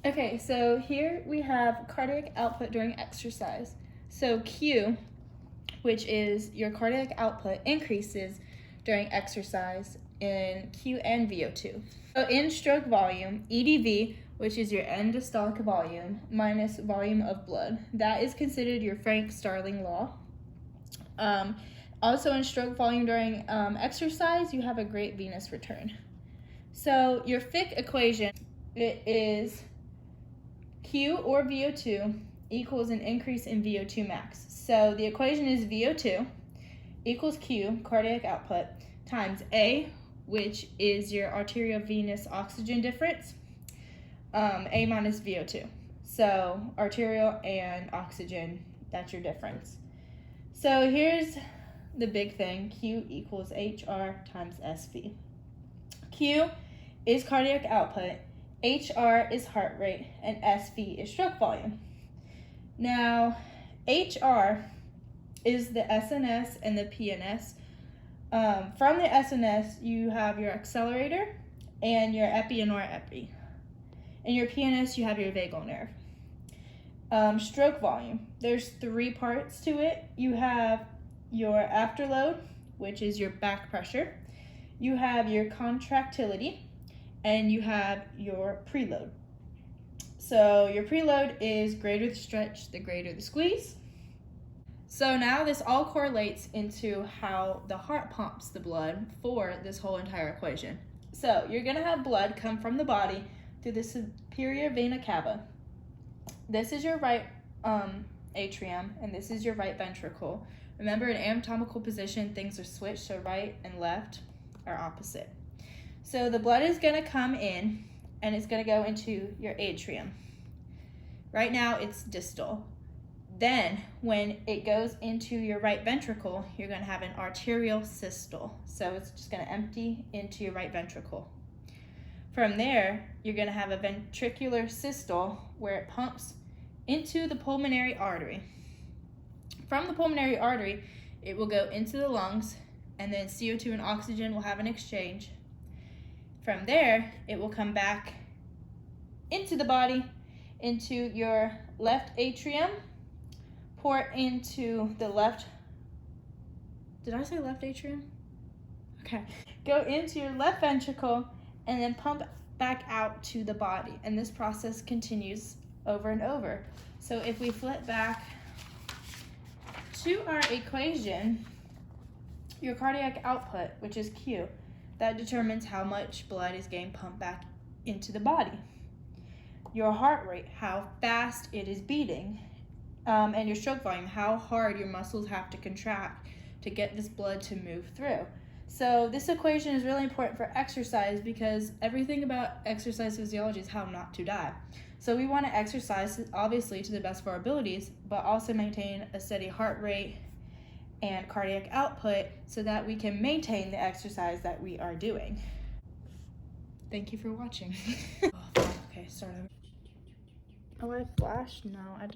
Okay, so here we have cardiac output during exercise. So Q, which is your cardiac output, increases during exercise in Q and VO2. So in stroke volume, EDV, which is your end diastolic volume, minus volume of blood, that is considered your Frank-Starling law. Also in stroke volume during exercise, you have a great venous return. So your Fick equation, it is Q or VO2 equals an increase in VO2 max. So the equation is VO2 equals Q, cardiac output, times A, which is your arteriovenous oxygen difference, A minus VO2. So arterial and oxygen, that's your difference. So here's the big thing, Q equals HR times SV. Q is cardiac output, HR is heart rate, and SV is stroke volume. Now, HR is the SNS and the PNS. From the SNS, you have your accelerator and your epi and norepi. In your PNS, you have your vagal nerve. Stroke volume, there's 3 parts to it. You have your afterload, which is your back pressure. You have your contractility, and you have your preload. So your preload is greater the stretch, the greater the squeeze. So now this all correlates into how the heart pumps the blood for this whole entire equation. So you're gonna have blood come from the body through the superior vena cava. This is your right atrium, and this is your right ventricle. Remember, in anatomical position, things are switched, so right and left are opposite. So the blood is gonna come in, and it's gonna go into your atrium. Right now, it's distal. Then, when it goes into your right ventricle, you're gonna have an arterial systole. So it's just gonna empty into your right ventricle. From there, you're gonna have a ventricular systole where it pumps into the pulmonary artery. From the pulmonary artery, it will go into the lungs, and then CO2 and oxygen will have an exchange. From there, it will come back into the body, into your left atrium, pour into the left, did I say left atrium? Okay. Go into your left ventricle, and then pump back out to the body. And this process continues over and over. So if we flip back to our equation, your cardiac output, which is Q, that determines how much blood is getting pumped back into the body. Your heart rate, how fast it is beating, and your stroke volume, how hard your muscles have to contract to get this blood to move through. So this equation is really important for exercise because everything about exercise physiology is how not to die. So we want to exercise, obviously, to the best of our abilities, but also maintain a steady heart rate and cardiac output so that we can maintain the exercise that we are doing. Thank you for watching. Oh, okay, start over. Oh, I flashed? No, I didn't.